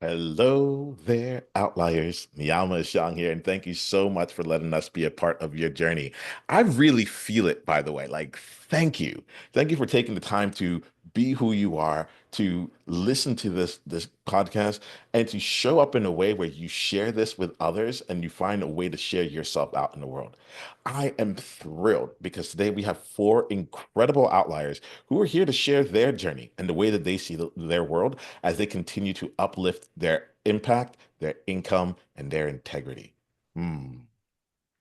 Hello there, outliers. Niiamah is Shang here, and thank you so much for letting us be a part of your journey. I really feel it, by the way. Like, thank you. Thank you for taking the time to be who you are, to listen to this podcast, and to show up in a way where you share this with others and you find a way to share yourself out in the world. I am thrilled because today we have four incredible outliers who are here to share their journey and the way that they see their world as they continue to uplift their impact, their income, and their integrity. Hmm.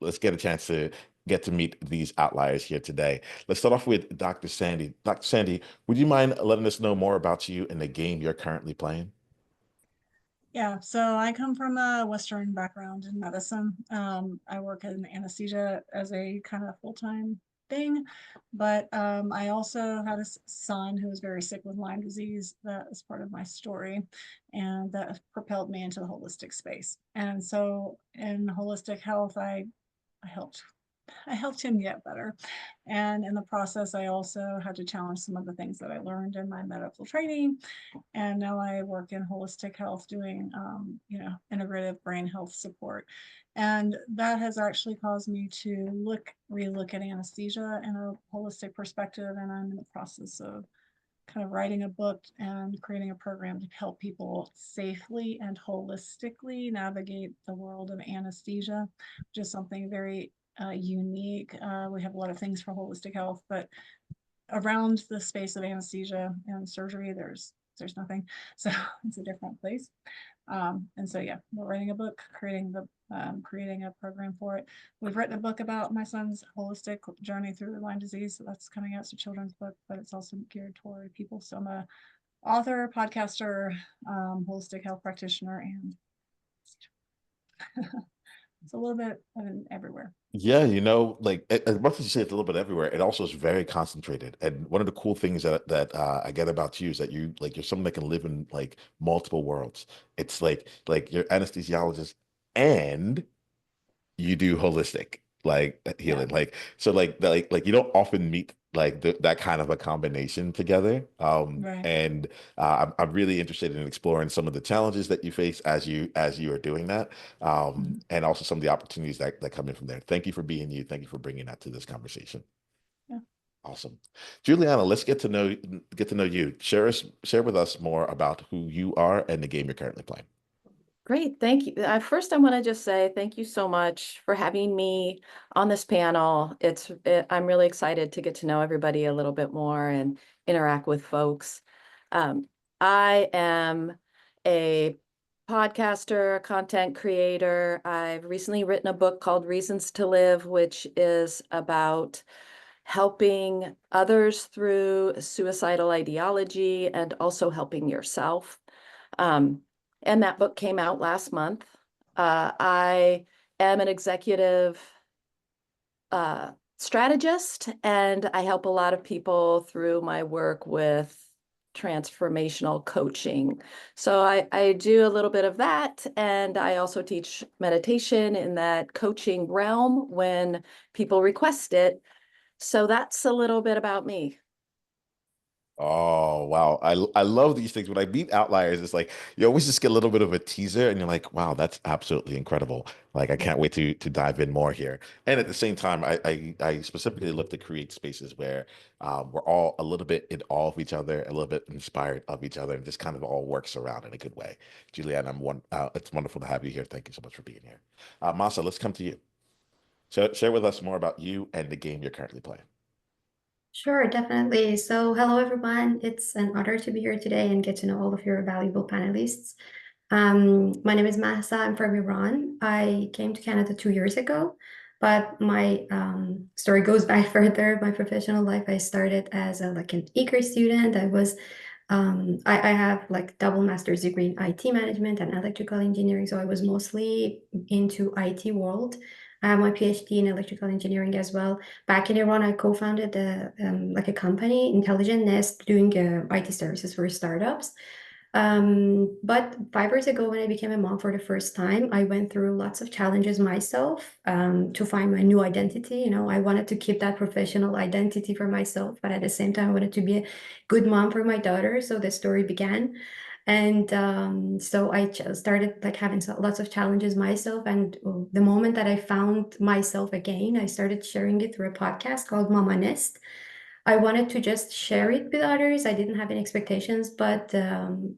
Let's get a chance to get to meet these outliers here today. Let's start off with Dr. Sandy. Dr. Sandy, would you mind letting us know more about you and the game you're currently playing? Yeah, so I come from a Western background in medicine. I work in anesthesia as a kind of full-time thing, but I also had a son who was very sick with Lyme disease. That is part of my story, and that propelled me into the holistic space. And so in holistic health, I helped I helped him get better. And in the process, I also had to challenge some of the things that I learned in my medical training. And now I work in holistic health doing, integrative brain health support. And that has actually caused me to relook at anesthesia in a holistic perspective. And I'm in the process of kind of writing a book and creating a program to help people safely and holistically navigate the world of anesthesia, which is something very unique. We have a lot of things for holistic health, but around the space of anesthesia and surgery, there's nothing. So it's a different place. And so yeah, we're writing a book, creating a program for it. We've written a book about my son's holistic journey through Lyme disease. So that's coming out. It's a children's book, but it's also geared toward people. So I'm a author, podcaster, holistic health practitioner, and it's a little bit everywhere. Yeah, like as much as you say it's a little bit everywhere, it also is very concentrated. And one of the cool things that I get about you is that you're someone that can live in like multiple worlds. It's like you're anesthesiologist and you do holistic like Yeah, healing like so like you don't often meet like that kind of a combination together right. and I'm really interested in exploring some of the challenges that you face as you are doing that Mhm. and also some of the opportunities that come in from there. Thank you for being you. Thank you for bringing that to this conversation. Yeah. Awesome. Juliana, let's get to know you. Share with us more about who you are and the game you're currently playing. Great, thank you. First, I want to just say thank you so much for having me on this panel. I'm really excited to get to know everybody a little bit more and interact with folks. Um, I am a podcaster, a content creator. I've recently written a book called Reasons to Live, which is about helping others through suicidal ideology and also helping yourself. Um, and that book came out last month. I am an executive strategist, and I help a lot of people through my work with transformational coaching. So I do a little bit of that, and I also teach meditation in that coaching realm when people request it. So that's a little bit about me. Oh, wow. I love these things. When I meet outliers, it's like you always just get a little bit of a teaser and you're like, wow, that's absolutely incredible. Like I can't wait to dive in more here. And at the same time, I specifically look to create spaces where we're all a little bit in awe of each other, a little bit inspired of each other, and just kind of all works around in a good way. Julianne, it's wonderful to have you here. Thank you so much for being here. Masa, let's come to you. Share with us more about you and the game you're currently playing. Sure, definitely. So, hello everyone. It's an honor to be here today and get to know all of your valuable panelists. My name is Mahsa. I'm from Iran. I came to Canada 2 years ago, but my story goes back further. My professional life, I started as like an eager student. I have like double master's degree in IT management and electrical engineering. So I was mostly into IT world. I have my PhD in electrical engineering as well. Back in Iran, I co-founded like a company, Intelligent Nest, doing IT services for startups. But 5 years ago, when I became a mom for the first time, I went through lots of challenges myself to find my new identity. I wanted to keep that professional identity for myself, but at the same time, I wanted to be a good mom for my daughter. So the story began. And so I started like having lots of challenges myself. And the moment that I found myself again, I started sharing it through a podcast called Mama Nest. I wanted to just share it with others. I didn't have any expectations, but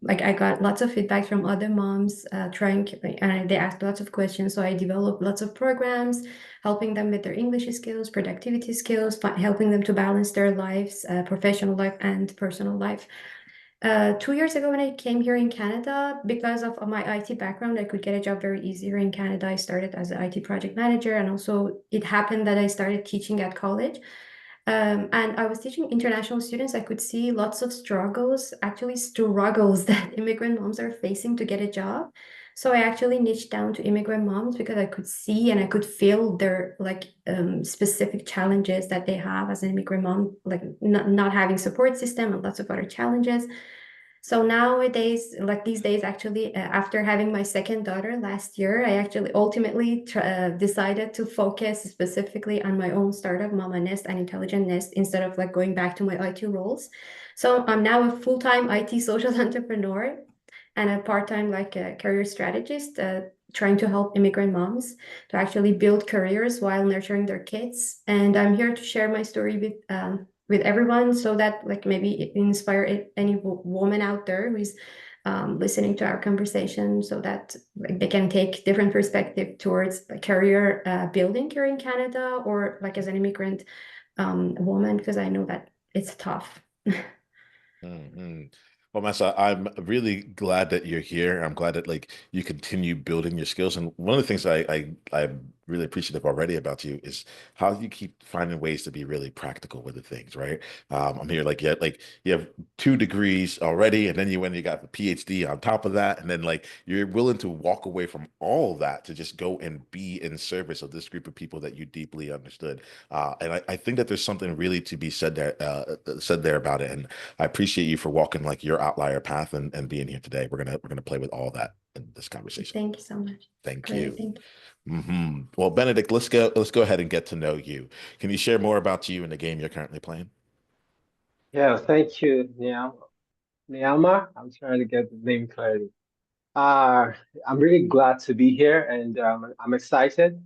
like I got lots of feedback from other moms and they asked lots of questions. So I developed lots of programs, helping them with their English skills, productivity skills, helping them to balance their lives, professional life and personal life. 2 years ago, when I came here in Canada, because of my IT background, I could get a job very easy here in Canada. I started as an IT project manager, and also it happened that I started teaching at college. And I was teaching international students. I could see lots of struggles, actually struggles that immigrant moms are facing to get a job. So I actually niched down to immigrant moms because I could see and I could feel their specific challenges that they have as an immigrant mom, like not having support system and lots of other challenges. So nowadays, like these days, actually, after having my second daughter last year, I actually ultimately decided to focus specifically on my own startup, Mama Nest and Intelligent Nest, instead of like going back to my IT roles. So I'm now a full-time IT social entrepreneur and a part-time like a career strategist, trying to help immigrant moms to actually build careers while nurturing their kids. And I'm here to share my story with everyone, so that like maybe it inspire any woman out there who is listening to our conversation, so that like, they can take different perspective towards career building here in Canada, or like as an immigrant woman, because I know that it's tough. Hmm. Well, Massa, I'm really glad that you're here. I'm glad that like you continue building your skills. And one of the things I'm really appreciative already about you is how you keep finding ways to be really practical with the things, right? I'm here like, yeah, like you have 2 degrees already, and then you went and you got the PhD on top of that, and then like you're willing to walk away from all that to just go and be in service of this group of people that you deeply understood. And I think that there's something really to be said there about it. And I appreciate you for walking like your outlier path and being here today. We're gonna play with all that in this conversation. Thank you so much. Thank Great, you. thank you. Well, Benedict, let's go ahead and get to know you. Can you share more about you and the game you're currently playing? Yeah, thank you, Niiamah. I'm trying to get the name clearly. Uh, I'm really glad to be here, and I'm excited.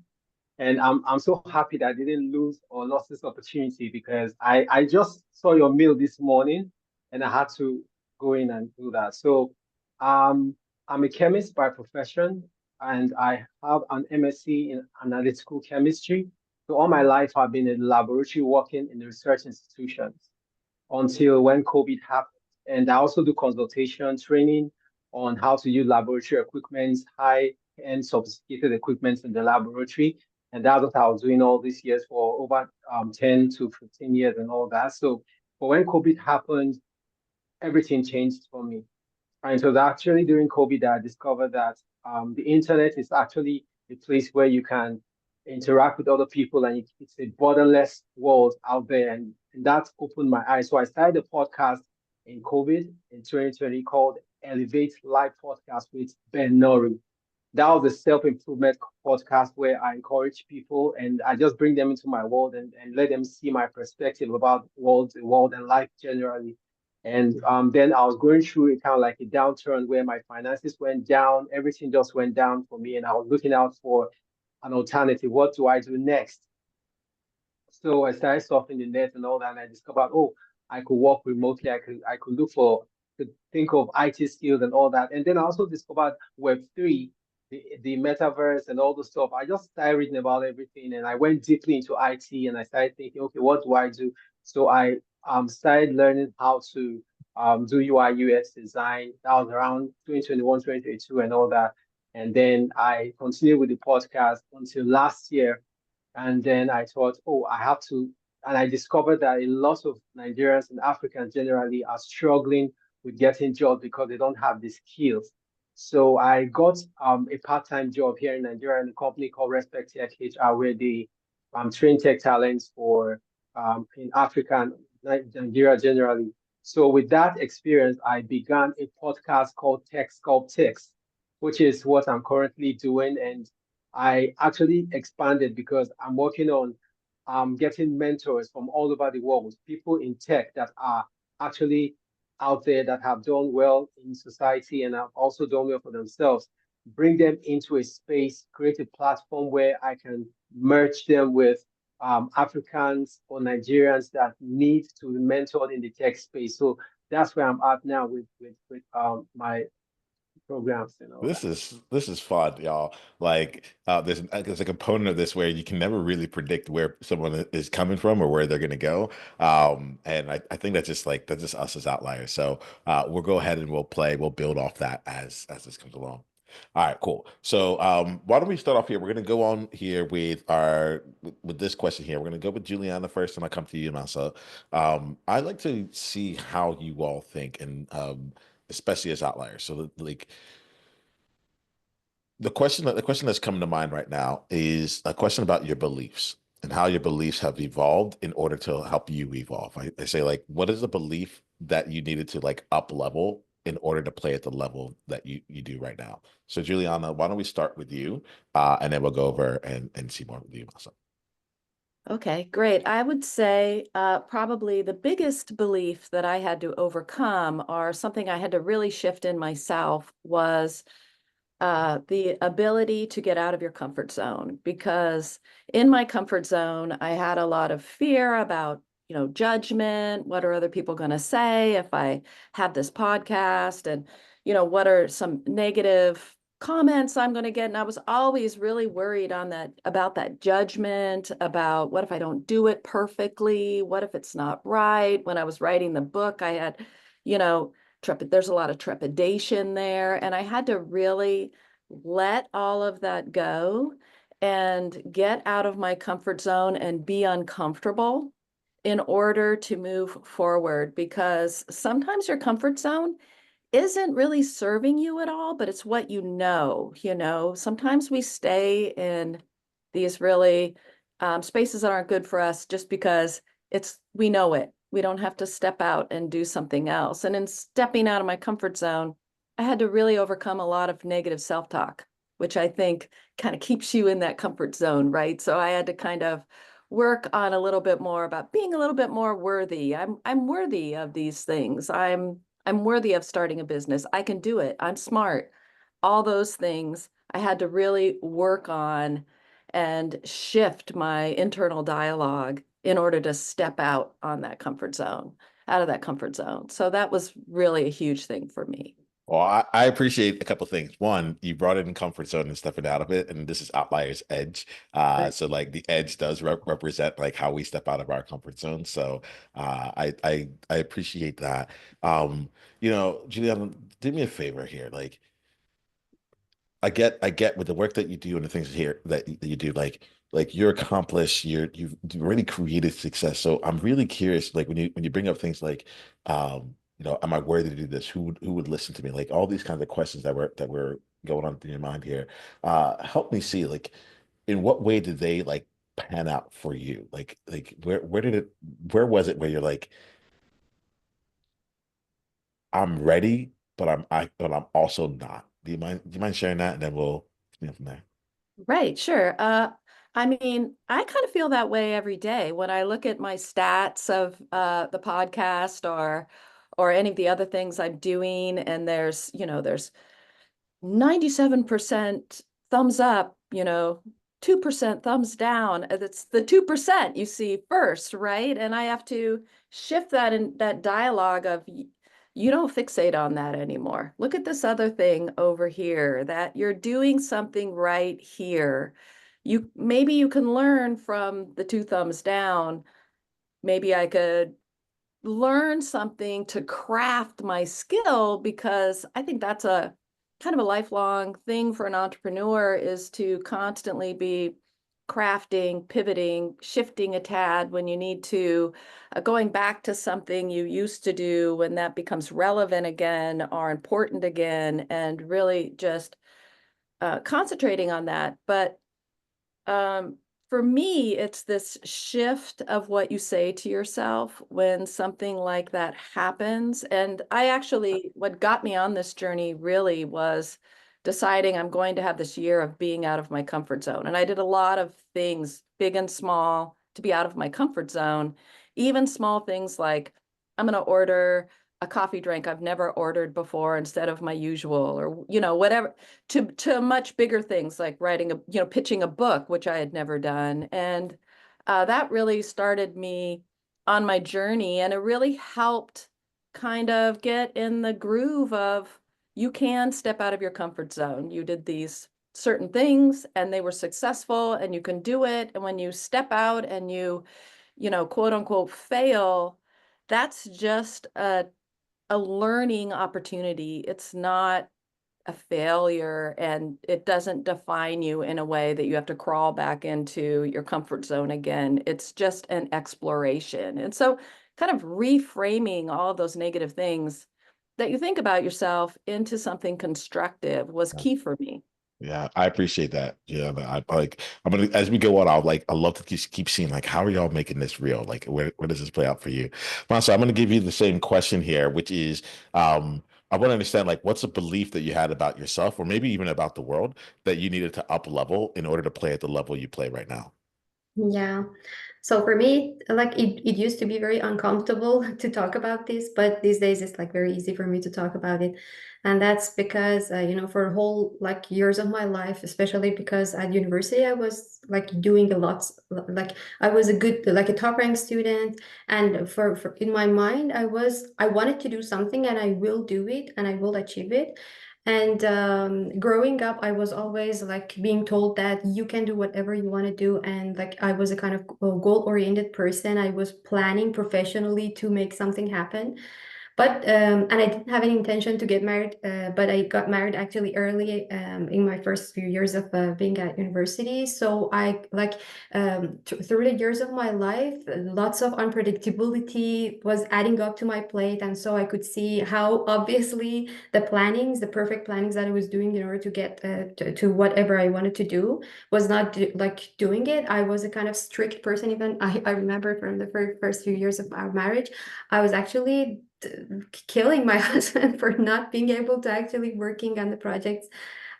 And I'm so happy that I didn't lose or lost this opportunity, because I just saw your mail this morning and I had to go in and do that. So um, I'm a chemist by profession, and I have an MSc in analytical chemistry. So all my life I've been in the laboratory working in the research institutions until when COVID happened. And I also do consultation training on how to use laboratory equipment, high-end sophisticated equipment in the laboratory. And that's what I was doing all these years for over 10 to 15 years and all that. So, but when COVID happened, everything changed for me. And so actually during COVID that I discovered that the internet is actually a place where you can interact with other people, and it's a borderless world out there. And that opened my eyes. So I started a podcast in COVID in 2020 called Elevate Live Podcast with Ben Nori. That was a self-improvement podcast where I encourage people and I just bring them into my world, and let them see my perspective about the world and life generally. And then I was going through a kind of like a downturn where my finances went down, everything just went down for me, and I was looking out for an alternative. What do I do next? So I started surfing the net and all that, and I discovered, oh, I could work remotely. I could look for, to think of IT skills and all that. And then I also discovered Web3, the metaverse and all the stuff. I just started reading about everything, and I went deeply into IT, and I started thinking, okay, what do I do? So I started learning how to do UI UX design. That was around 2021, 2022 and all that. And then I continued with the podcast until last year, and then I thought, oh, I have to. And I discovered that a lot of Nigerians and Africans generally are struggling with getting jobs because they don't have the skills. So I got a part-time job here in Nigeria in a company called Respect Tech HR, where they train tech talents for in Africa and Nigeria generally. So with that experience, I began a podcast called Tech Sculpt Text, which is what I'm currently doing. And I actually expanded because I'm working on getting mentors from all over the world, people in tech that are actually out there that have done well in society and have also done well for themselves, bring them into a space, create a platform where I can merge them with Africans or Nigerians that need to be mentored in the tech space. So that's where I'm at now with my programs and all that. This is fun, y'all. Like, there's a component of this where you can never really predict where someone is coming from or where they're going to go. And I think that's just us as outliers. So we'll go ahead and we'll build off that as this comes along. All right, cool. So why don't we start off here? We're going to go on here with this question here. We're going to go with Juliana first, and I'll come to you, Mahsa. I'd like to see how you all think, and especially as outliers. So like the question that's coming to mind right now is a question about your beliefs and how your beliefs have evolved in order to help you evolve. I say, like, what is the belief that you needed to like up level in order to play at the level that you do right now? So Juliana, why don't we start with you, and then we'll go over and see more with you, Mahsa. Okay, great. I would say probably the biggest belief that I had to overcome, or something I had to really shift in myself, was the ability to get out of your comfort zone. Because in my comfort zone, I had a lot of fear about, judgment. What are other people going to say if I have this podcast? And, what are some negative comments I'm going to get? And I was always really worried about that judgment, about what if I don't do it perfectly? What if it's not right? When I was writing the book, I had, there's a lot of trepidation there. And I had to really let all of that go and get out of my comfort zone and be uncomfortable in order to move forward. Because sometimes your comfort zone isn't really serving you at all, but it's what you know. Sometimes we stay in these really spaces that aren't good for us just because we know it. We don't have to step out and do something else. And in stepping out of my comfort zone, I had to really overcome a lot of negative self-talk, which I think kind of keeps you in that comfort zone, right? So I had to kind of work on a little bit more about being a little bit more worthy. I'm worthy of these things. I'm worthy of starting a business. I can do it. I'm smart. All those things I had to really work on and shift my internal dialogue in order to step out of that comfort zone. So that was really a huge thing for me. Well, I appreciate a couple of things. One, you brought it in comfort zone and stepping out of it, and this is Outlier's edge. Right. So like the edge does represent like how we step out of our comfort zone. So I appreciate that. Juliana, do me a favor here. Like, I get with the work that you do and the things here that you do, like you're accomplished, you've already created success. So I'm really curious, like when you bring up things like, am I worthy to do this? Who would listen to me? Like all these kinds of questions that were going on in your mind here. Help me see, like, in what way did they like pan out for you? Like where was it where you're like, I'm ready, but I'm also not. Do you mind sharing that? And then we'll, from there. Right, sure. I mean, I kind of feel that way every day when I look at my stats of the podcast or any of the other things I'm doing, and there's 97% thumbs up, 2% thumbs down. It's the 2% you see first, right? And I have to shift that in that dialogue of you don't fixate on that anymore. Look at this other thing over here, that you're doing something right here. Maybe you can learn from the 2 thumbs down. Maybe I could learn something to craft my skill, because I think that's a kind of a lifelong thing for an entrepreneur, is to constantly be crafting, pivoting, shifting a tad when you need to, going back to something you used to do when that becomes relevant again or important again, and really just concentrating on that. But um, for me, it's this shift of what you say to yourself when something like that happens. And what got me on this journey really was deciding I'm going to have this year of being out of my comfort zone. And I did a lot of things, big and small, to be out of my comfort zone, even small things like I'm going to order a coffee drink I've never ordered before instead of my usual, or, whatever, to much bigger things like writing pitching a book, which I had never done. And that really started me on my journey, and it really helped kind of get in the groove of, you can step out of your comfort zone. You did these certain things and they were successful, and you can do it. And when you step out and you quote unquote fail, that's just a learning opportunity. It's not a failure, and it doesn't define you in a way that you have to crawl back into your comfort zone again. It's just an exploration. And so kind of reframing all of those negative things that you think about yourself into something constructive was key for me. Yeah, I appreciate that. Yeah, I'm gonna, as we go on, I love to keep seeing like, how are y'all making this real? Like, where does this play out for you? So I'm gonna give you the same question here, which is, I want to understand, like, what's a belief that you had about yourself, or maybe even about the world, that you needed to up level in order to play at the level you play right now? Yeah. So for me, like it used to be very uncomfortable to talk about this, but these days it's like very easy for me to talk about it. And that's because, for a whole like years of my life, especially because at university, I was like doing a lot, like I was a good, like a top ranked student. And for in my mind, I wanted to do something and I will do it and I will achieve it. And growing up, I was always like being told that you can do whatever you want to do. And like I was a kind of goal-oriented person. I was planning professionally to make something happen. But and I didn't have any intention to get married, but I got married actually early in my first few years of being at university. So I like through the years of my life, lots of unpredictability was adding up to my plate, and so I could see how obviously the perfect plannings that I was doing in order to get to whatever I wanted to do was not like doing it. I was a kind of strict person. Even I remember from the first few years of our marriage, I was actually killing my husband for not being able to actually working on the projects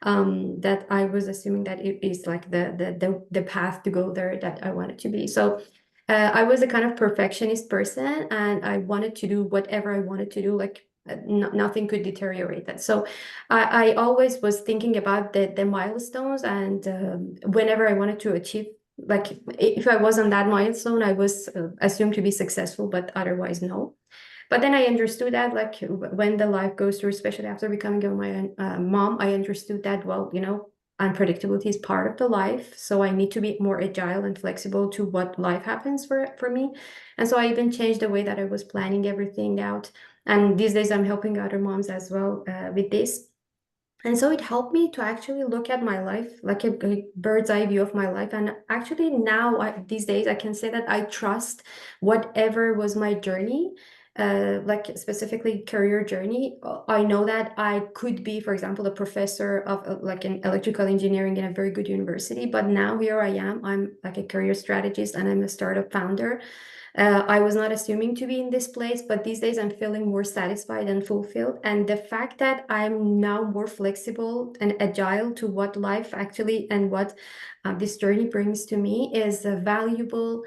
that I was assuming that it is like the path to go there that I wanted to be. So I was a kind of perfectionist person, and I wanted to do whatever I wanted to do, like nothing could deteriorate that. So I always was thinking about the milestones, and whenever I wanted to achieve, like if I was on that milestone, I was assumed to be successful, but otherwise no. But then I understood that, like, when the life goes through, especially after becoming my mom, I understood that, well, unpredictability is part of the life. So I need to be more agile and flexible to what life happens for me. And so I even changed the way that I was planning everything out. And these days I'm helping other moms as well with this. And so it helped me to actually look at my life like a bird's eye view of my life. And actually now, these days, I can say that I trust whatever was my journey, like specifically career journey. I know that I could be, for example, a professor of like an electrical engineering in a very good university. But now here I am. I'm like a career strategist and I'm a startup founder. I was not assuming to be in this place, but these days I'm feeling more satisfied and fulfilled. And the fact that I'm now more flexible and agile to what life actually and what this journey brings to me is a valuable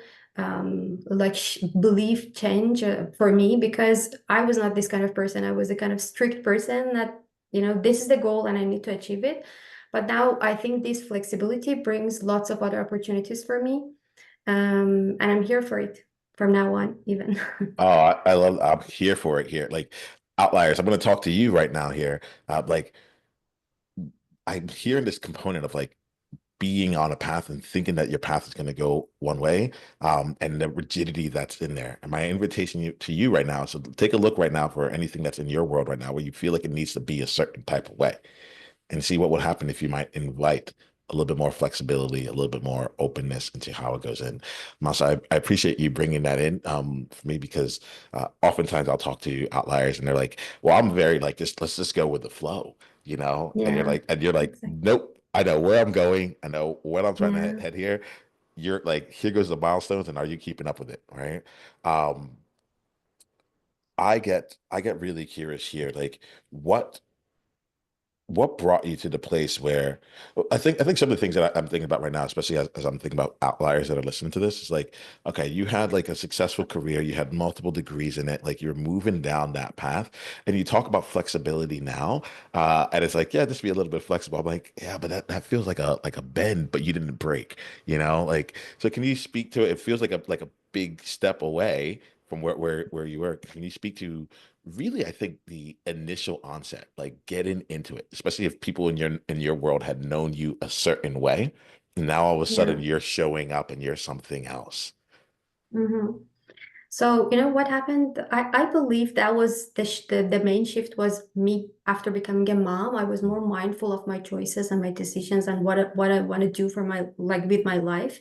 like belief change for me, because I was not this kind of person. I was a kind of strict person that, this is the goal and I need to achieve it. But now I think this flexibility brings lots of other opportunities for me. And I'm here for it from now on, even. Oh, I'm here for it here. Like, outliers, I'm going to talk to you right now here. Like, I'm hearing this component of like being on a path and thinking that your path is going to go one way, and the rigidity that's in there. And my invitation to you right now, so take a look right now for anything that's in your world right now where you feel like it needs to be a certain type of way, and see what would happen if you might invite a little bit more flexibility, a little bit more openness into how it goes in. Masa, I appreciate you bringing that in for me, because oftentimes I'll talk to outliers and they're like, well, I'm very like, just let's just go with the flow, and Yeah, you're like, exactly. nope, I know where I'm going. I know what I'm trying to Yeah. head here. You're like, here goes the milestones, and are you keeping up with it? Right. Um, I get really curious here. Like, what what brought you to the place where I think some of the things that I'm thinking about right now, especially as I'm thinking about outliers that are listening to this, is like, okay, you had like a successful career, you had multiple degrees in it, like you're moving down that path, and you talk about flexibility now, and it's like, yeah, just be a little bit flexible. I'm like, yeah, but that feels like a bend, but you didn't break, like. So can you speak to it? It feels like a big step away from where you were. Can you speak to really, I think the initial onset, like getting into it, especially if people in your world had known you a certain way, and now all of a Yeah. sudden you're showing up and you're something else. Hmm. So, you know what happened? I believe that was the main shift was me after becoming a mom. I was more mindful of my choices and my decisions and what I want to do for my like with my life.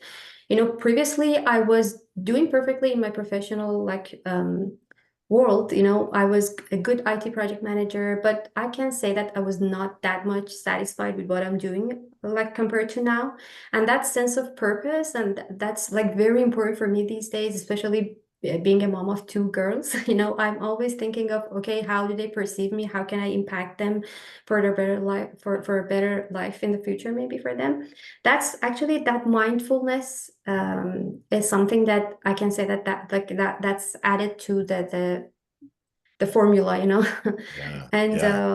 You know, previously I was doing perfectly in my professional world. You know, I was a good IT project manager, but I can say that I was not that much satisfied with what I'm doing, like compared to now. And that sense of purpose, and that's like very important for me these days, especially being a mom of two girls. You know, I'm always thinking of, okay, how do they perceive me? How can I impact them for their better life, for a better life in the future, maybe for them? That's actually that mindfulness is something that I can say that's added to the formula, you know. Yeah, And yeah.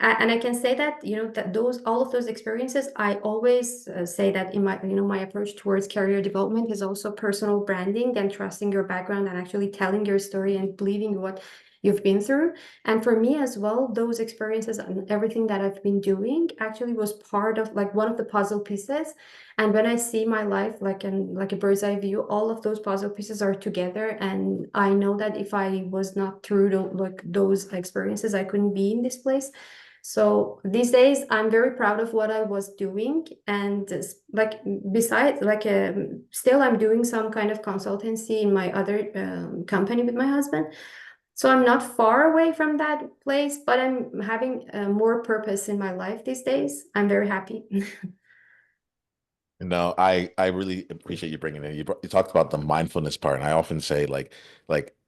and I can say that, you know, that those all of those experiences, I always say that in my, you know, my approach towards career development is also personal branding and trusting your background and actually telling your story and believing what you've been through. And for me as well, those experiences and everything that I've been doing actually was part of like one of the puzzle pieces. And when I see my life like in like a bird's eye view, all of those puzzle pieces are together. And I know that if I was not through like those experiences, I couldn't be in this place. So these days, I'm very proud of what I was doing. And like besides, like still, I'm doing some kind of consultancy in my other company with my husband. So I'm not far away from that place, but I'm having more purpose in my life these days. I'm very happy. No, I really appreciate you bringing it in. You talked about the mindfulness part, and I often say like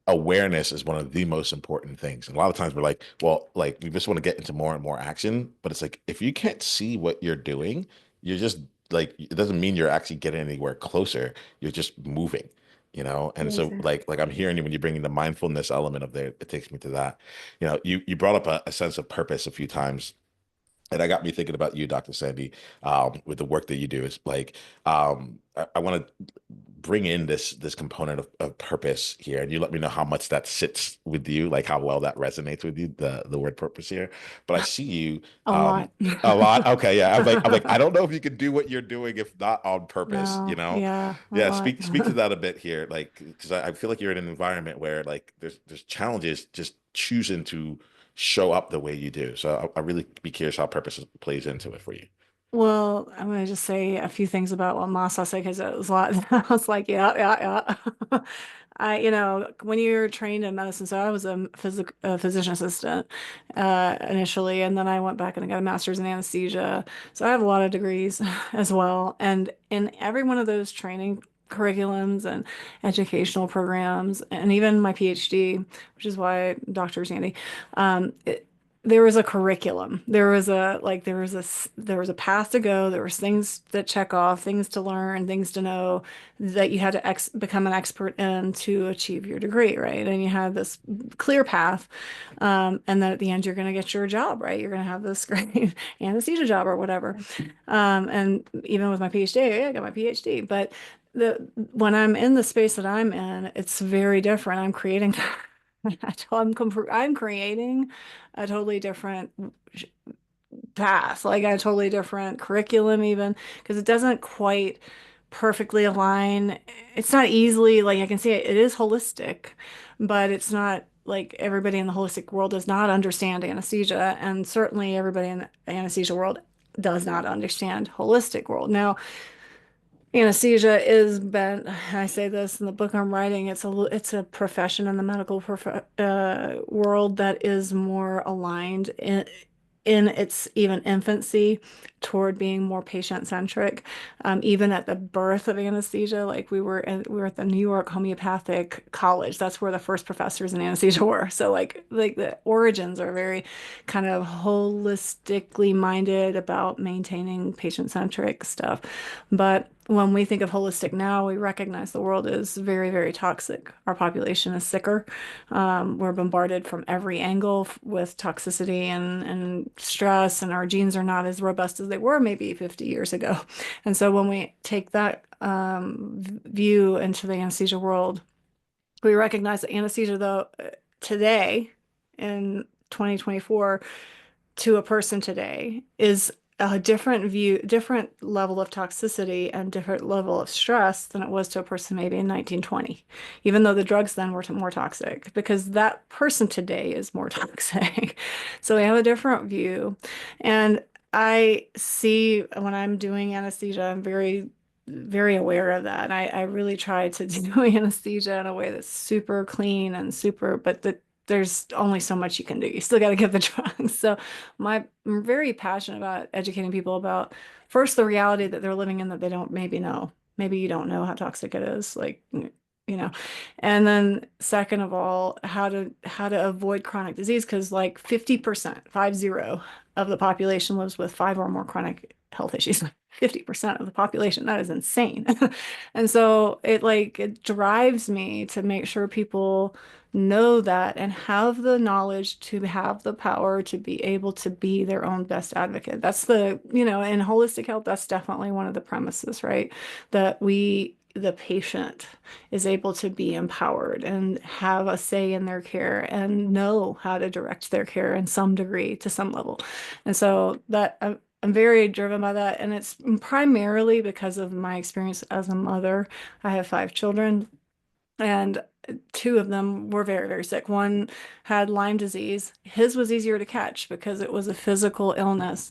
awareness is one of the most important things. And a lot of times we're like, well, like we just want to get into more and more action, but it's like if you can't see what you're doing, you're just like it doesn't mean you're actually getting anywhere closer. You're just moving. And so Exactly. like I'm hearing you when you're bringing the mindfulness element of there, it takes me to that. You brought up a sense of purpose a few times. And that got me thinking about you, Dr. Sandy, with the work that you do. Is like I want to bring in this component of purpose here, and you let me know how much that sits with you, like how well that resonates with you, the word purpose here. But I see you A um, lot. a lot. Okay, yeah. I'm like I don't know if you can do what you're doing if not on purpose. No, yeah, a Yeah. lot. Speak to that a bit here, like because I feel like you're in an environment where like there's challenges just choosing to show up the way you do. So I really be curious how purpose plays into it for you. Well, I'm gonna just say a few things about what Mahsa said because it was a lot. I was like, yeah, yeah, yeah. When you're trained in medicine, so I was a physician assistant initially, and then I went back and I got a master's in anesthesia. So I have a lot of degrees as well. And in every one of those training curriculums and educational programs, and even my PhD, which is why Dr. Sandy, um, there was a curriculum. There was a path to go. There was things that check off, things to learn, things to know that you had to become an expert in to achieve your degree, right? And you had this clear path. And then at the end, you're going to get your job, right? You're going to have this great anesthesia job or whatever. And even with my PhD, yeah, I got my PhD. But when I'm in the space that I'm in, it's very different. I'm creating I'm creating a totally different path, like a totally different curriculum, even because it doesn't quite perfectly align. It's not easily like I can see it is holistic, but it's not like everybody in the holistic world does not understand anesthesia, and certainly everybody in the anesthesia world does not understand holistic world. Now, anesthesia is been, I say this in the book I'm writing, it's a profession in the medical world that is more aligned in its even infancy toward being more patient-centric. Even at the birth of anesthesia, like we were at the New York Homeopathic College. That's where the first professors in anesthesia were. So like the origins are very kind of holistically minded about maintaining patient-centric stuff. But when we think of holistic now, we recognize the world is very, very toxic. Our population is sicker. We're bombarded from every angle with toxicity and stress, and our genes are not as robust as they were maybe 50 years ago. And so when we take that view into the anesthesia world, we recognize that anesthesia, though, today in 2024, to a person today is a different view, different level of toxicity and different level of stress than it was to a person maybe in 1920, even though the drugs then were more toxic, because that person today is more toxic. So we have a different view. And I see when I'm doing anesthesia, I'm very, very aware of that. And I really try to do anesthesia in a way that's super clean and super, but there's only so much you can do. You still got to give the drugs. So I'm very passionate about educating people about first the reality that they're living in that they don't maybe know. Maybe you don't know how toxic it is, like, you know. And then second of all, how to avoid chronic disease, because like 50%, 50, of the population lives with 5 or more chronic health issues. 50% of the population. That is insane. And so it drives me to make sure people know that and have the knowledge to have the power to be able to be their own best advocate. That's in holistic health, that's definitely one of the premises, right? That the patient is able to be empowered and have a say in their care and know how to direct their care in some degree to some level. And so that I'm very driven by that. And it's primarily because of my experience as a mother. I have 5 children, and 2 of them were very, very sick. One had Lyme disease. His was easier to catch because it was a physical illness.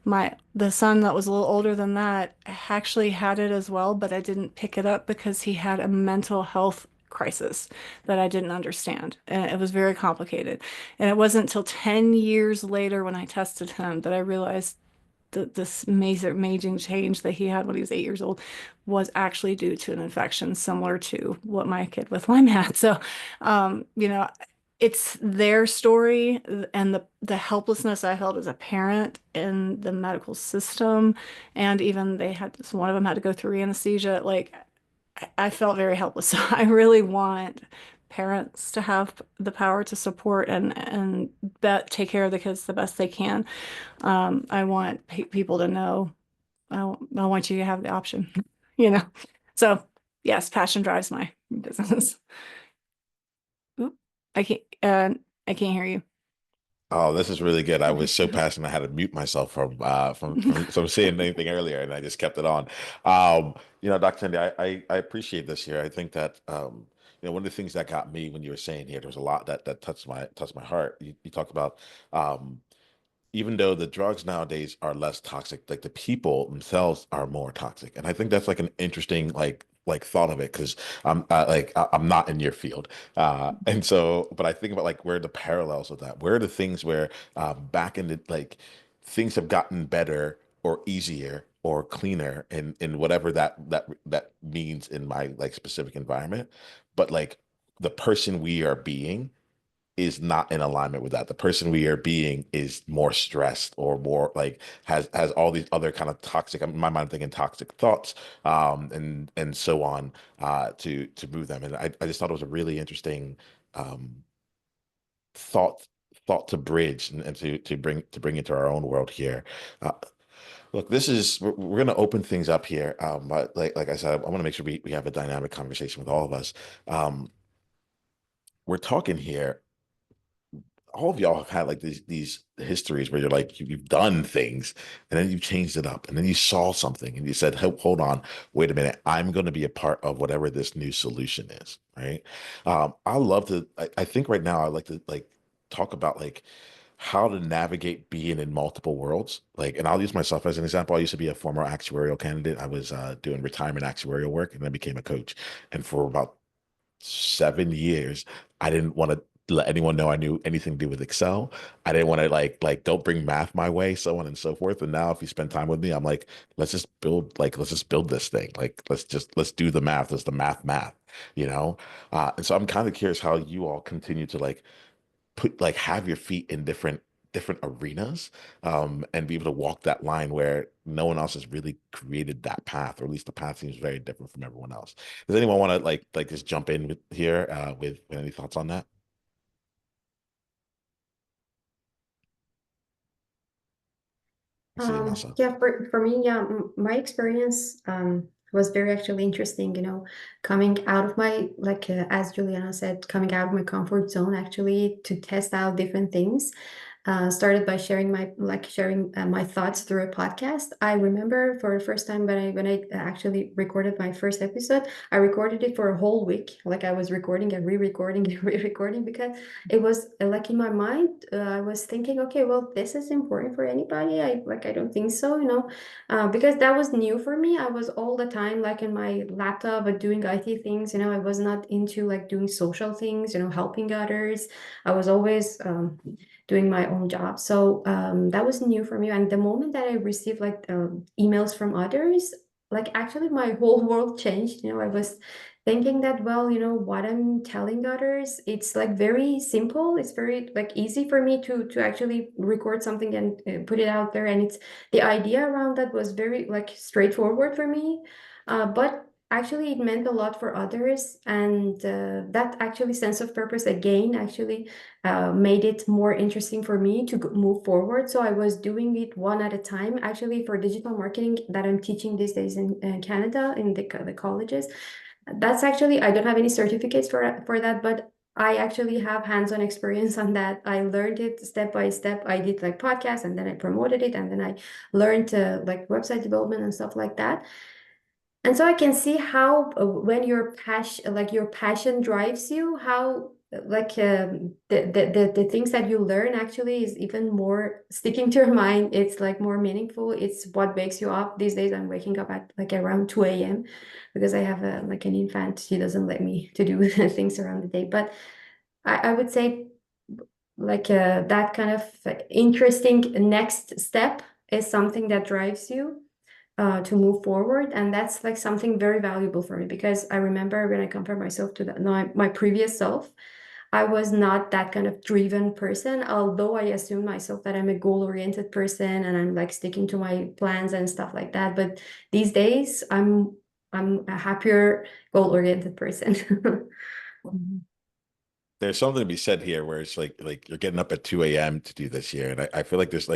The son that was a little older than that actually had it as well, but I didn't pick it up because he had a mental health crisis that I didn't understand. And it was very complicated. And it wasn't until 10 years later when I tested him that I realized this amazing change that he had when he was 8 years old was actually due to an infection similar to what my kid with Lyme had. So, it's their story and the helplessness I felt as a parent in the medical system, and even one of them had to go through anesthesia. Like I felt very helpless. So I really want parents to have the power to support and take care of the kids the best they can. I want people to know. I want you to have the option, you know. So yes, passion drives my business. Oop, I can't. I can't hear you. Oh, this is really good. I was so passionate I had to mute myself from saying anything earlier, and I just kept it on. Dr. Cindy, I appreciate this here. I think that one of the things that got me when you were saying here, there was a lot that touched my heart. You talked about even though the drugs nowadays are less toxic, like the people themselves are more toxic. And I think that's like an interesting thought of it, because I'm not in your field. And so, but I think about like where are the parallels of that? Where are the things where back in the things have gotten better or easier or cleaner in whatever that means in my like specific environment, but like the person we are being is not in alignment with that. The person we are being is more stressed or more like has all these other kind of toxic, in my mind, I'm thinking toxic thoughts, and so on, to move them. And I just thought it was a really interesting um, thought thought to bridge and to bring into our own world here. Uh, Look, we're going to open things up here, but like I said, I want to make sure we have a dynamic conversation with all of us. Um, we're talking here, all of y'all have had like these histories where you're like you've done things and then you've changed it up and then you saw something and you said, hold on, wait a minute, I'm going to be a part of whatever this new solution is, right? I love to. I think right now I like to like talk about like how to navigate being in multiple worlds. Like, and I'll use myself as an example. I used to be a former actuarial candidate. I was doing retirement actuarial work and then became a coach. And for about 7 years, I didn't want to let anyone know I knew anything to do with Excel. I didn't want to like don't bring math my way, so on and so forth. And now if you spend time with me, I'm like, let's just build this thing. Like let's do the math. Let's the math, you know? And so I'm kind of curious how you all continue to like have your feet in different arenas, and be able to walk that line where no one else has really created that path, or at least the path seems very different from everyone else. Does anyone want to like just jump in with here, with any thoughts on that? I see you, Mahsa. Yeah, for me, yeah, my experience was very actually interesting, you know, coming out of my, like, as Juliana said, coming out of my comfort zone actually to test out different things. Started by sharing my thoughts through a podcast. I remember for the first time when I actually recorded my first episode, I recorded it for a whole week. Like I was recording and re-recording and re-recording because it was like in my mind, I was thinking, okay, well, this is important for anybody. I don't think so, you know, because that was new for me. I was all the time like in my laptop doing IT things, you know. I was not into like doing social things, you know, helping others. I was always doing my own job. So that was new for me. And the moment that I received like emails from others, like actually my whole world changed. You know, I was thinking that, well, you know, what I'm telling others, it's like very simple. It's very like easy for me to actually record something and put it out there. And it's the idea around that was very like straightforward for me. But actually it meant a lot for others, and that actually sense of purpose again actually made it more interesting for me to move forward. So I was doing it one at a time, actually, for digital marketing that I'm teaching these days in Canada in the colleges. That's actually, I don't have any certificates for that, but I actually have hands-on experience on that. I learned it step by step. I did like podcasts, and then I promoted it, and then I learned like website development and stuff like that. And so I can see how when your passion drives you, how like the things that you learn actually is even more sticking to your mind. It's like more meaningful. It's what wakes you up. These days I'm waking up at like around 2 a.m. because I have like an infant. She doesn't let me to do things around the day. But I would say like that kind of interesting next step is something that drives you to move forward. And that's like something very valuable for me, because I remember when I compare myself to my previous self, I was not that kind of driven person, although I assume myself that I'm a goal-oriented person and I'm like sticking to my plans and stuff like that. But these days I'm a happier goal-oriented person. There's something to be said here where it's like you're getting up at 2 a.m. to do this here. And I feel like there's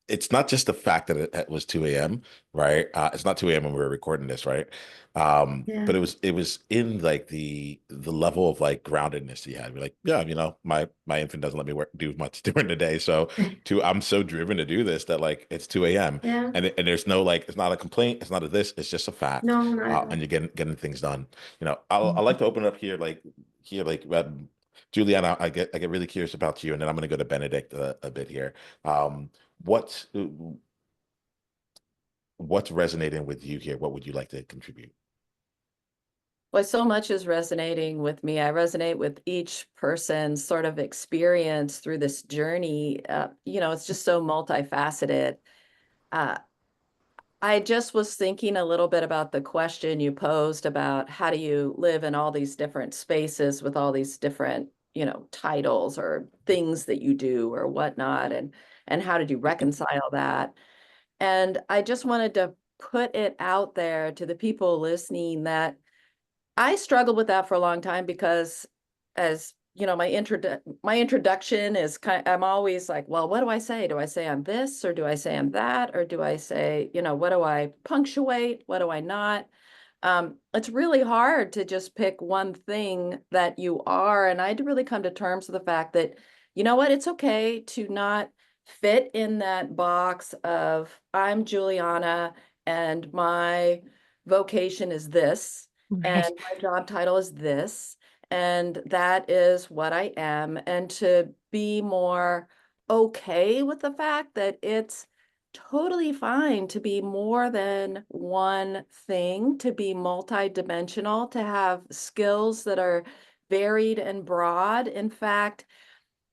it's not just the fact that it was 2 a.m., right? It's not 2 a.m. when we were recording this, right? Yeah. But it was in like the level of like groundedness you had. We're like, yeah, you know, my infant doesn't let me do much during the day. So I'm so driven to do this that like it's 2 a.m. Yeah. And there's no like, it's not a complaint, it's not a this, it's just a fact. No, not at And all. you're getting things done. You know, I like to open it up here, Juliana, I get really curious about you, and then I'm going to go to Benedict a bit here. Um, what's what's resonating with you here? What would you like to contribute? Well, so much is resonating with me. I resonate with each person's sort of experience through this journey. You know, it's just so multifaceted. Uh, I just was thinking a little bit about the question you posed about how do you live in all these different spaces with all these different, you know, titles or things that you do or whatnot, and how did you reconcile that? And I just wanted to put it out there to the people listening that I struggled with that for a long time because, as you know, my introduction is I'm always like, well, what do I say? Do I say I'm this, or do I say I'm that, or do I say, you know, what do I punctuate? What do I not? It's really hard to just pick one thing that you are. And I had to really come to terms with the fact that, you know what, it's okay to not fit in that box of I'm Juliana and my vocation is this, and Right. my job title is this, and that is what I am. And to be more okay with the fact that it's totally fine to be more than one thing, to be multidimensional, to have skills that are varied and broad. In fact,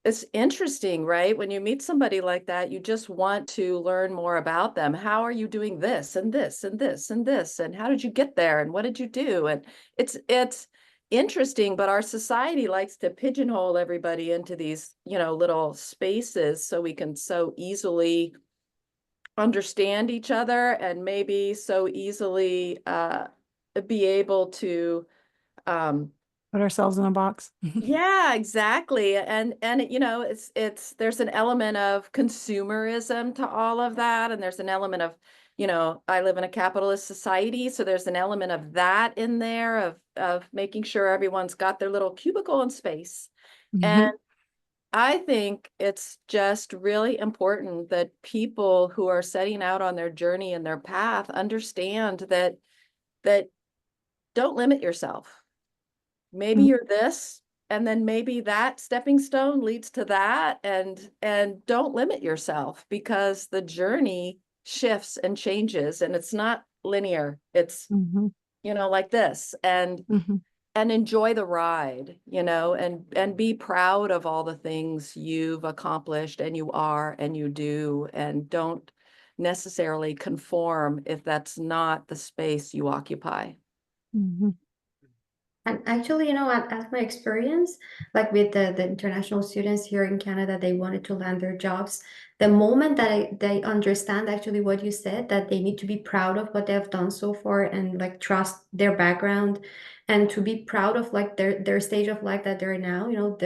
it's interesting, right? When you meet somebody like that, you just want to learn more about them. How are you doing this and this and this and this? And how did you get there? And what did you do? And it's interesting, but our society likes to pigeonhole everybody into these, little spaces so we can so easily understand each other and maybe so easily be able to Put ourselves in a box. yeah, exactly. And it's there's an element of consumerism to all of that. And there's an element of, I live in a capitalist society, so there's an element of that in there of making sure everyone's got their little cubicle and space. And I think it's just really important that people who are setting out on their journey and their path understand that don't limit yourself. Maybe you're this, and then maybe that stepping stone leads to that, and don't limit yourself, because the journey shifts and changes and it's not linear. It's like this, and enjoy the ride, and be proud of all the things you've accomplished and you are and you do, and don't necessarily conform if that's not the space you occupy. And actually, as my experience, like with the international students here in Canada, they wanted to land their jobs. The moment that they understand actually what you said, that they need to be proud of what they have done so far and like trust their background and to be proud of like their stage of life that they're now,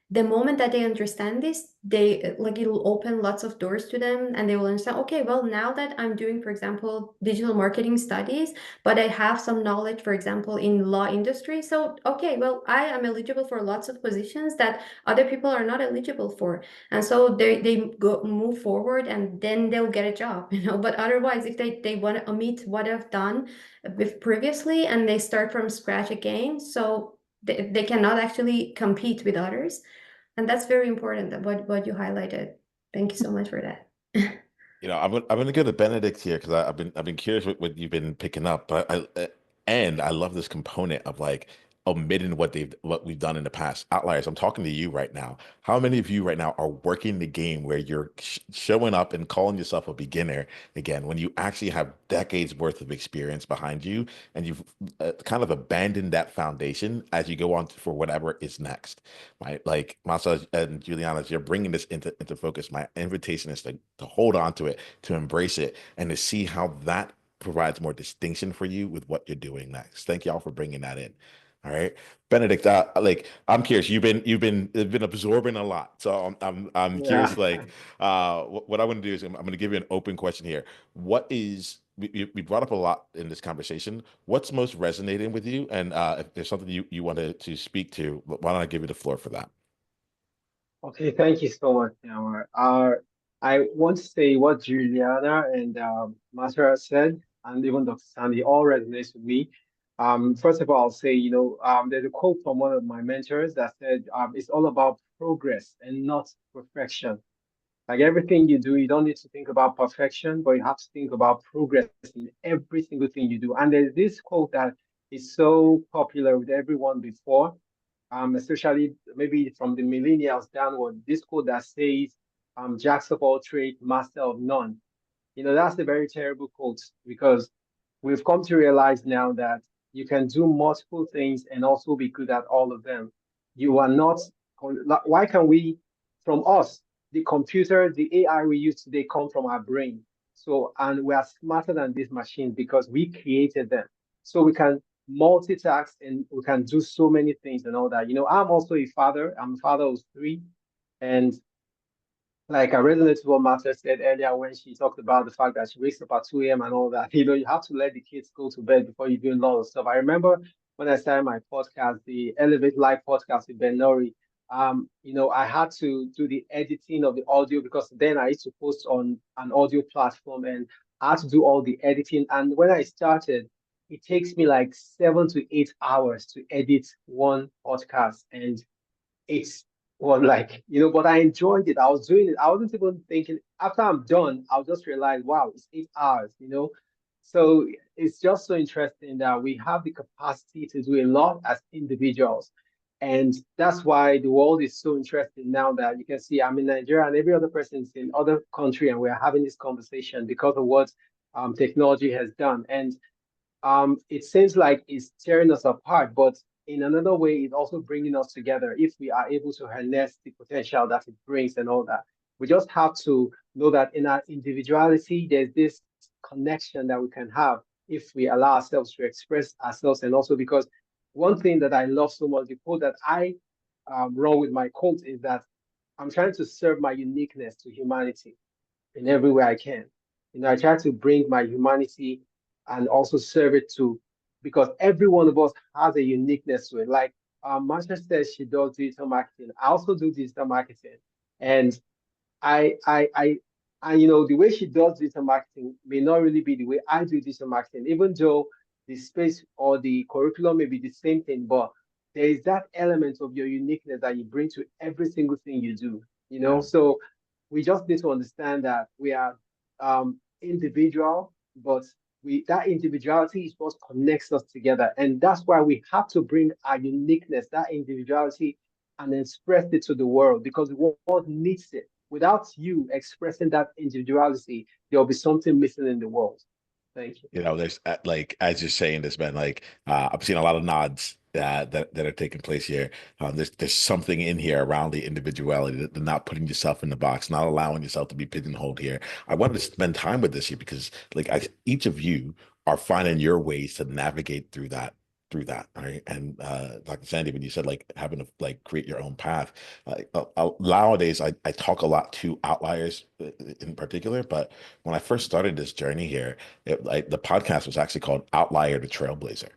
the moment that they understand this, they like it'll open lots of doors to them and they will understand, okay, well, now that I'm doing, for example, digital marketing studies, but I have some knowledge, for example, in law industry. So, okay, well, I am eligible for lots of positions that other people are not eligible for. And so they go move forward and then they'll get a job, But otherwise, if they want to omit what I've done with previously and they start from scratch again, so they cannot actually compete with others. And that's very important, that what you highlighted. Thank you so much for that. I'm gonna go to Benedict here because I've been curious what you've been picking up, but I love this component of like omitting what we've done in the past. Outliers, I'm talking to you right now. How many of you right now are working the game where you're showing up and calling yourself a beginner again when you actually have decades worth of experience behind you and you've kind of abandoned that foundation as you go on for whatever is next, right? Like Mahsa and Juliana, as you're bringing this into focus, my invitation is to hold on to it, to embrace it, and to see how that provides more distinction for you with what you're doing next. Thank y'all for bringing that in. All right, Benedict. I'm curious. You've been absorbing a lot, so I'm Yeah. curious. Like, what I want to do is I'm going to give you an open question here. What is we brought up a lot in this conversation. What's most resonating with you? And if there's something you wanted to speak to, why don't I give you the floor for that? Okay, thank you so much, Niiamah. I want to say what Juliana and Mahsa said, and even Dr. Sandy all resonates with me. First of all, I'll say, there's a quote from one of my mentors that said, it's all about progress and not perfection. Like everything you do, you don't need to think about perfection, but you have to think about progress in every single thing you do. And there's this quote that is so popular with everyone before, especially maybe from the millennials downward, this quote that says, Jacks of all trades, master of none. That's a very terrible quote because we've come to realize now that you can do multiple things and also be good at all of them. You are not, why can we, from us, the computer, the AI we use today come from our brain. So, and we are smarter than these machines because we created them. So we can multitask and we can do so many things and all that. I'm also a father. I'm a father of three. And like I resonate with what Martha said earlier when she talked about the fact that she wakes up at 2 a.m. and all that. You have to let the kids go to bed before you do a lot of stuff. I remember when I started my podcast, the Elevate Live podcast with Ben Nori, I had to do the editing of the audio because then I used to post on an audio platform and I had to do all the editing. And when I started, it takes me like 7 to 8 hours to edit one podcast. And it's well, like, but I enjoyed it. I was doing it. I wasn't even thinking after I'm done, I'll just realize, wow, it's 8 hours. So it's just so interesting that we have the capacity to do a lot as individuals. And that's why the world is so interesting now that you can see I'm in Nigeria and every other person is in other country, and we're having this conversation because of what technology has done. And it seems like it's tearing us apart, but in another way, it's also bringing us together if we are able to harness the potential that it brings and all that. We just have to know that in our individuality, there's this connection that we can have if we allow ourselves to express ourselves. And also because one thing that I love so much, the quote that I run with my quote is that I'm trying to serve my uniqueness to humanity in every way I can. I try to bring my humanity and also serve it to, because every one of us has a uniqueness to it. Like Marsha says, she does digital marketing. I also do digital marketing, and I, and the way she does digital marketing may not really be the way I do digital marketing, even though the space or the curriculum may be the same thing, but there is that element of your uniqueness that you bring to every single thing you do. So we just need to understand that we are individual, but that individuality is what connects us together. And that's why we have to bring our uniqueness, that individuality, and express it to the world, because the world needs it. Without you expressing that individuality, there'll be something missing in the world. Thank you. There's like as you're saying this, man. Like I'm seeing a lot of nods that are taking place here. There's something in here around the individuality, that not putting yourself in the box, not allowing yourself to be pigeonholed here. I wanted to spend time with this here because like each of you are finding your ways to navigate through that, right? And Dr. Sandy, when you said like having to like create your own path, nowadays I talk a lot to outliers in particular, but when I first started this journey here, like the podcast was actually called Outlier to Trailblazer.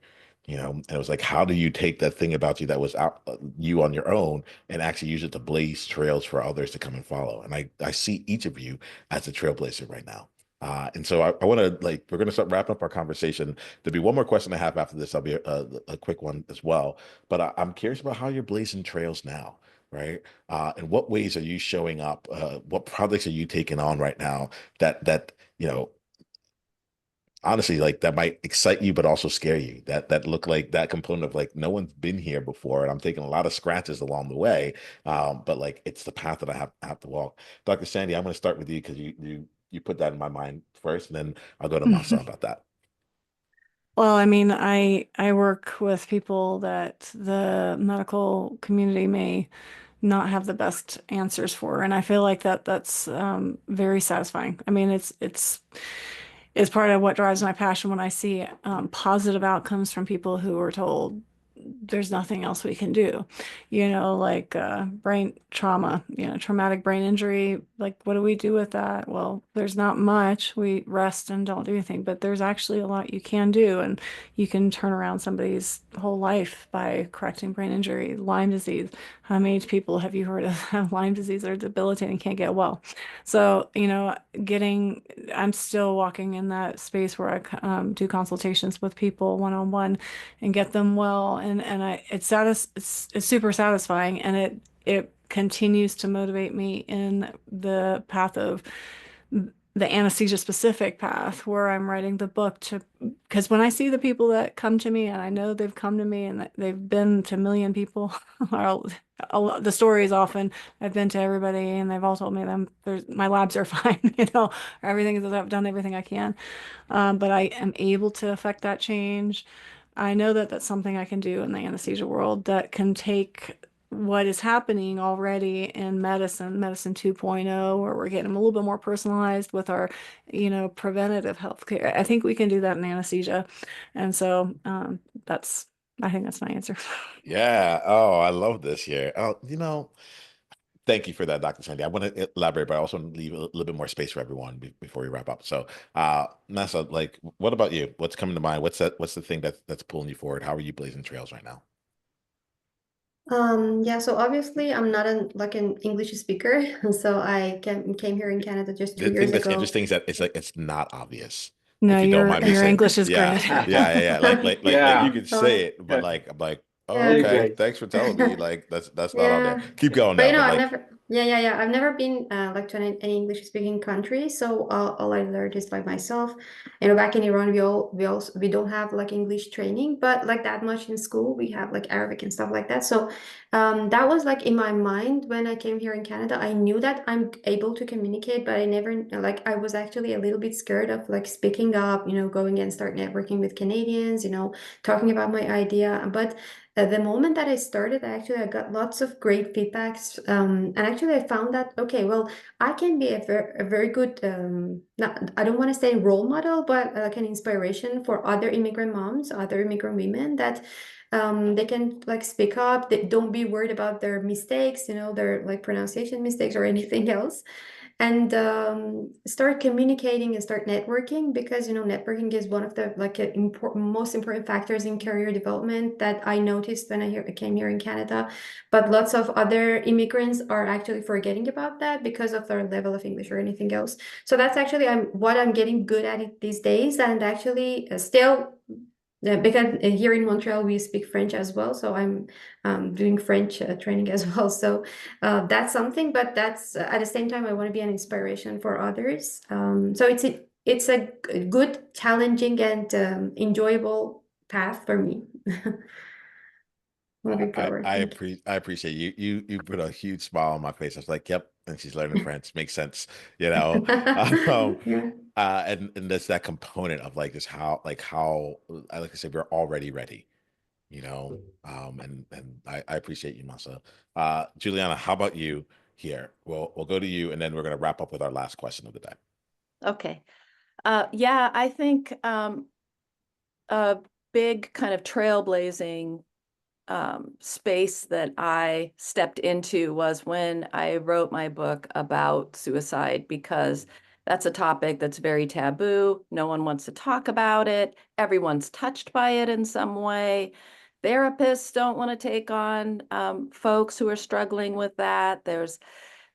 And it was like, how do you take that thing about you that was out you on your own and actually use it to blaze trails for others to come and follow? And I see each of you as a trailblazer right now. And so I want to like, we're going to start wrapping up our conversation. There'll be one more question I have after this. I'll be a quick one as well. But I'm curious about how you're blazing trails now, right? In what ways are you showing up? What projects are you taking on right now that honestly, like that might excite you, but also scare you. That look like that component of like no one's been here before, and I'm taking a lot of scratches along the way. But like it's the path that I have to walk. Dr. Sandy, I'm going to start with you because you put that in my mind first, and then I'll go to Mahsa about that. Well, I mean, I work with people that the medical community may not have the best answers for, and I feel like that's very satisfying. I mean, it's part of what drives my passion when I see positive outcomes from people who are told there's nothing else we can do. Like brain trauma, traumatic brain injury. Like, what do we do with that? Well, there's not much. We rest and don't do anything, but there's actually a lot you can do, and you can turn around somebody's whole life by correcting brain injury. Lyme disease. How many people have you heard of Lyme disease that are debilitating, can't get well? So, I'm still walking in that space where I do consultations with people one-on-one and get them well. And it's super satisfying, and it continues to motivate me in the path of the anesthesia specific path where I'm writing the book because when I see the people that come to me, and I know they've come to me and they've been to a million people, the story is often I've been to everybody and they've all told me my labs are fine, everything is, I've done everything I can. But I am able to affect that change. I know that that's something I can do in the anesthesia world that can take what is happening already in medicine 2.0, where we're getting a little bit more personalized with our, preventative health care. I think we can do that in anesthesia. And so I think that's my answer. Yeah. Oh, I love this here. Oh, thank you for that, Dr. Sandy. I want to elaborate, but I also want to leave a little bit more space for everyone before we wrap up. So, Nessa, like, what about you? What's coming to mind? What's the thing that's pulling you forward? How are you blazing trails right now? Yeah, so obviously I'm not an English speaker, so I came here in Canada just The 2 years thing that's ago. interesting is that it's like it's not obvious. No, If you don't mind me your saying, English is yeah, great. yeah. Like you Yeah. could say So it, but like I'm like, oh, yeah, Very okay. great. Thanks for telling me. Like that's not on there. yeah, Keep going but though. But I've like, never. Yeah. I've never been like to any English speaking country, so all I learned is by myself. You know, back in Iran, we don't have like English training, but like that much in school. We have like Arabic and stuff like that. So that was like in my mind when I came here in Canada. I knew that I'm able to communicate, but I never like I was actually a little bit scared of like speaking up, you know, going and start networking with Canadians, you know, talking about my idea. But the moment that I started, I got lots of great feedbacks. And actually, I found that, okay, well, I can be a very good, not, I don't want to say role model, but like an inspiration for other immigrant moms, other immigrant women that they can like speak up. They don't be worried about their mistakes, you know, their like pronunciation mistakes or anything else, and start communicating and start networking, because you know networking is one of the like most important factors in career development that I noticed when I came here in Canada. But lots of other immigrants are actually forgetting about that because of their level of English or anything else. So that's actually what I'm getting good at it these days, and actually still because here in Montreal we speak French as well, so I'm doing French training as well. So that's something, but that's at the same time I want to be an inspiration for others. So it's a good, challenging, and enjoyable path for me. Moving forward. Thank you. I appreciate you. You put a huge smile on my face. I was like, yep, and she's learning French. Makes sense, you know. Um, Yeah. and there's that component of like just how I like to say we're already ready, you know. And I appreciate you, Masa. Juliana, how about you here? We'll go to you, and then we're gonna wrap up with our last question of the day. Okay. Yeah, I think a big kind of trailblazing space that I stepped into was when I wrote my book about suicide, because that's a topic that's very taboo. No one wants to talk about it. Everyone's touched by it in some way. Therapists don't want to take on folks who are struggling with that. There's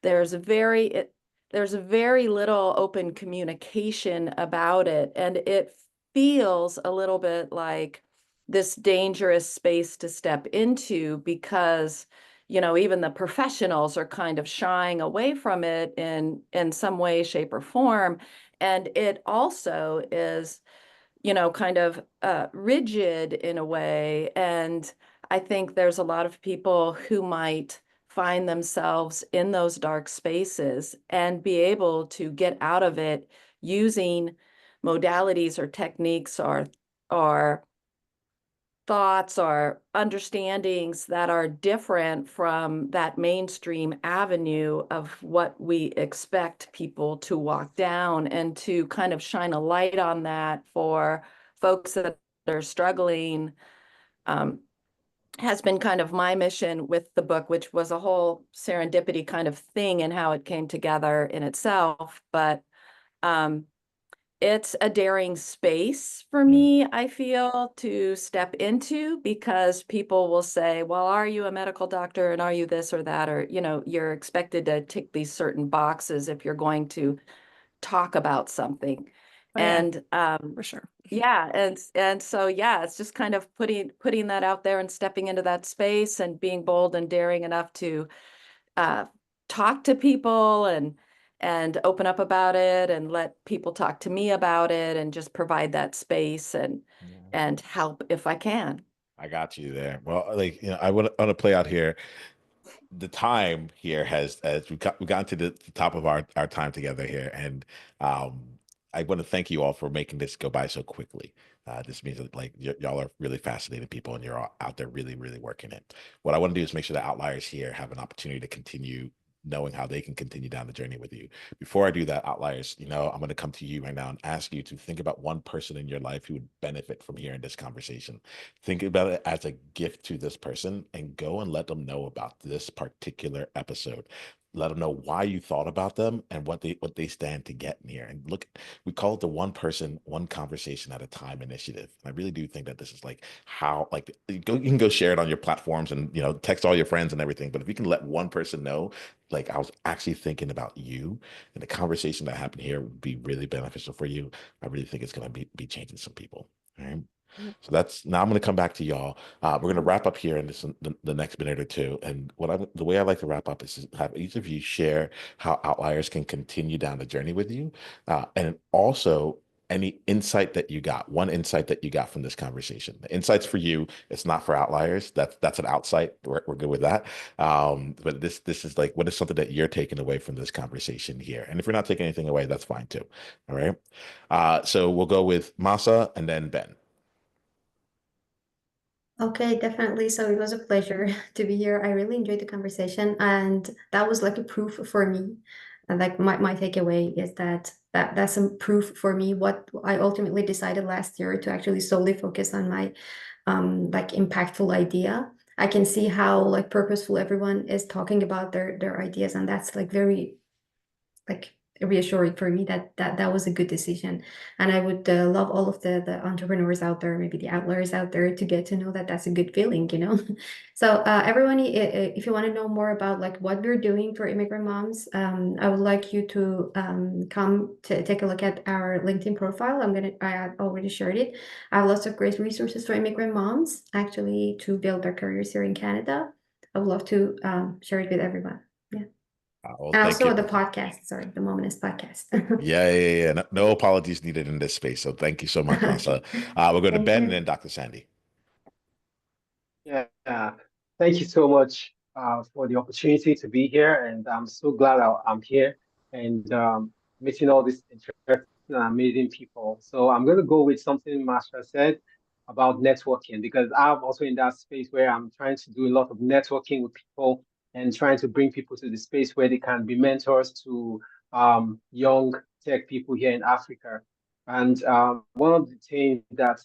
very there's very little open communication about it, and it feels a little bit like this dangerous space to step into, because you know even the professionals are kind of shying away from it in some way, shape, or form. And it also is, you know, kind of rigid in a way. And I think there's a lot of people who might find themselves in those dark spaces and be able to get out of it using modalities or techniques or thoughts or understandings that are different from that mainstream avenue of what we expect people to walk down, and to kind of shine a light on that for folks that are struggling, um, has been kind of my mission with the book, which was a whole serendipity kind of thing and how it came together in itself. But um, it's a daring space for Mm. me, I feel, to step into, because people will say, well, are you a medical doctor, and are you this or that? Or, you know, you're expected to tick these certain boxes if you're going to talk about something. Oh, yeah, And for sure. yeah, and so yeah, it's just kind of putting that out there and stepping into that space and being bold and daring enough to uh, talk to people and open up about it and let people talk to me about it, and just provide that space Yeah. and help if I can. I got you there. Well, like, you know, I want to play out here. The time here has, as we've gotten to the top of our time together here, and um I want to thank you all for making this go by so quickly. This means that like y'all are really fascinating people, and you're all out there really working it. What I want to do is make sure that outliers here have an opportunity to continue knowing how they can continue down the journey with you. Before I do that, outliers, you know, I'm going to come to you right now and ask you to think about one person in your life who would benefit from hearing this conversation. Think about it as a gift to this person, and go and let them know about this particular episode. Let them know why you thought about them and what they stand to get in here. And look, we call it the one person, one conversation at a time initiative. And I really do think that this is like how, like, you can go share it on your platforms and, you know, text all your friends and everything. But if you can let one person know, like, I was actually thinking about you, and the conversation that happened here would be really beneficial for you, I really think it's going to be changing some people. All right. So that's now I'm going to come back to y'all. We're going to wrap up here in the next minute or two. And the way I like to wrap up is to have each of you share how outliers can continue down the journey with you, and also any insight that you got, one insight that you got from this conversation. The insights for you, it's not for outliers. That's an outsight. We're good with that. But this is like, what is something that you're taking away from this conversation here? And if you're not taking anything away, that's fine too. All right. So we'll go with Mahsa and then Ben. Okay, definitely. So it was a pleasure to be here. I really enjoyed the conversation, and that was like a proof for me. And like my takeaway is that's a proof for me what I ultimately decided last year to actually solely focus on my like impactful idea. I can see how like purposeful everyone is talking about their ideas, and that's like very like reassuring for me that was a good decision. And I would love all of the entrepreneurs out there, maybe the outliers out there, to get to know that that's a good feeling, you know. So everyone, if you want to know more about like what we're doing for immigrant moms, I would like you to come to take a look at our LinkedIn profile. I already shared it. I have lots of great resources for immigrant moms actually to build their careers here in Canada. I would love to share it with everyone. Yeah. Well, And thank also you. the podcast, sorry, the Mominist podcast. Yeah. No apologies needed in this space. So thank you so much, Masa. We'll go to Thank Ben and you. then Dr. Sandy. Yeah, thank you so much for the opportunity to be here, and I'm so glad I'm here and meeting all these interesting and amazing people. So I'm going to go with something Masha said about networking, because I'm also in that space where I'm trying to do a lot of networking with people and trying to bring people to the space where they can be mentors to young tech people here in Africa. And one of the things that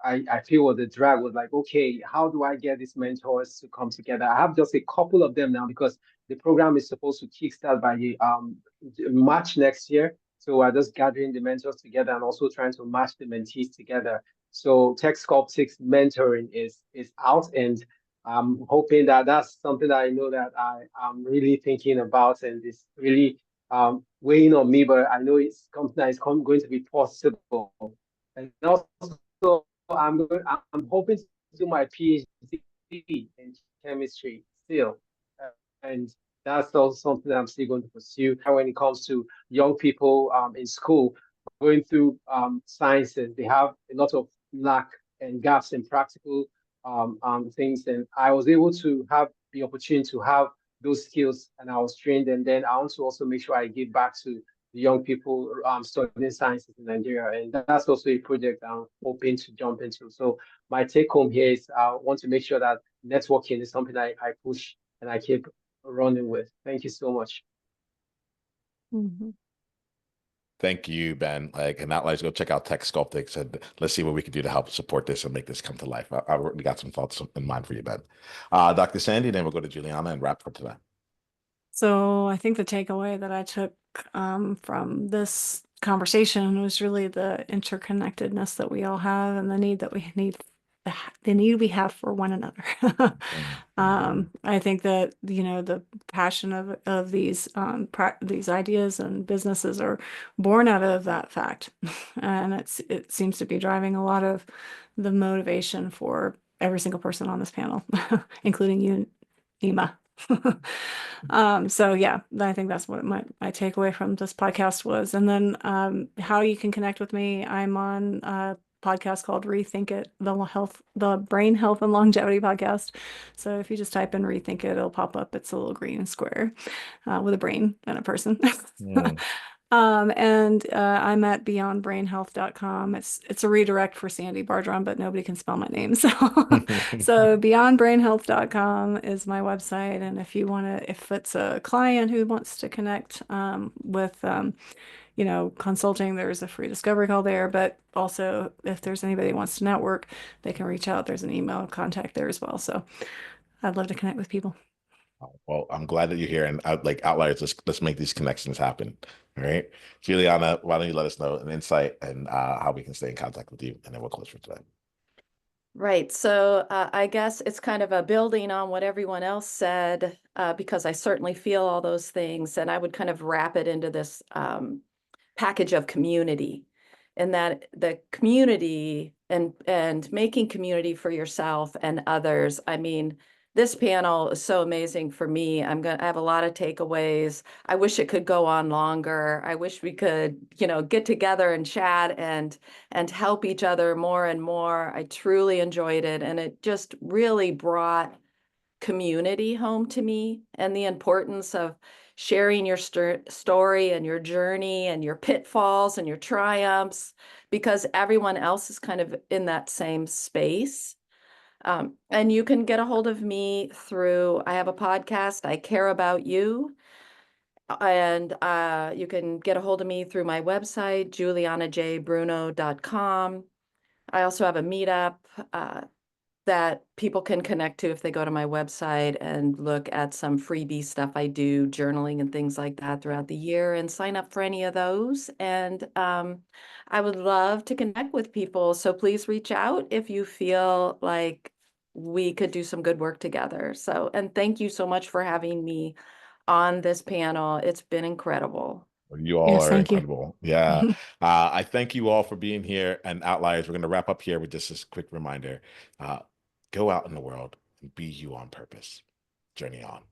I feel was the drag was like, okay, how do I get these mentors to come together? I have just a couple of them now because the program is supposed to kickstart by March next year. So we're just gathering the mentors together and also trying to match the mentees together. So Tech Sculptics mentoring is out, and I'm hoping that that's something that I know that I'm really thinking about, and it's really weighing on me, but I know it's something that is going to be possible. And also I'm hoping to do my PhD in chemistry still, and that's also something that I'm still going to pursue. When it comes to young people in school going through sciences, they have a lot of lack and gaps in practical things, and I was able to have the opportunity to have those skills, and I was trained, and then I want to also make sure I give back to the young people studying sciences in Nigeria. And that's also a project I'm hoping to jump into. So my take home here is I want to make sure that networking is something I push and I keep running with. Thank you so much. Mhm. Thank you, Ben. Like, and outliers, go check out Tech Sculptics and let's see what we can do to help support this and make this come to life. I already got some thoughts in mind for you, Ben. Dr. Sandy, then we'll go to Juliana and wrap for today. So I think the takeaway that I took from this conversation was really the interconnectedness that we all have and the need that we need, the need we have for one another. I think that, you know, the passion of these ideas and businesses are born out of that fact. And it seems to be driving a lot of the motivation for every single person on this panel, including you, Niiamah. So yeah, I think that's what my takeaway from this podcast was. And then how you can connect with me, I'm on a podcast called Rethink It, the Brain Health and Longevity podcast. So if you just type in Rethink It, it'll pop up. It's a little green square with a brain and a person. And I'm at beyondbrainhealth.com. It's a redirect for Sandy Bargeron, but nobody can spell my name. So so beyondbrainhealth.com is my website. And if you want to, if it's a client who wants to connect with you know, consulting, there's a free discovery call there. But also if there's anybody who wants to network, they can reach out. There's an email contact there as well. So I'd love to connect with people. Well, I'm glad that you're here, and like outliers, let's make these connections happen. All right, Juliana, why don't you let us know an insight and how we can stay in contact with you, and then we'll close for today. Right. So I guess it's kind of a building on what everyone else said, because I certainly feel all those things, and I would kind of wrap it into this package of community, and that the community and making community for yourself and others. I mean, this panel is so amazing for me. I have a lot of takeaways. I wish it could go on longer. I wish we could, get together and chat and help each other more and more. I truly enjoyed it, and it just really brought community home to me, and the importance of sharing your story and your journey and your pitfalls and your triumphs, because everyone else is kind of in that same space. And you can get a hold of me through, I have a podcast, I Care About You. And you can get a hold of me through my website, julianajbruno.com. I also have a meetup that people can connect to if they go to my website and look at some freebie stuff I do, journaling and things like that throughout the year, and sign up for any of those. And I would love to connect with people. So please reach out if you feel like we could do some good work together. So, and thank you so much for having me on this panel. It's been incredible. You all Yes, are thank you. incredible. Yeah. I thank you all for being here. And Outliers, we're going to wrap up here with just this quick reminder. Go out in the world and be you on purpose. Journey on.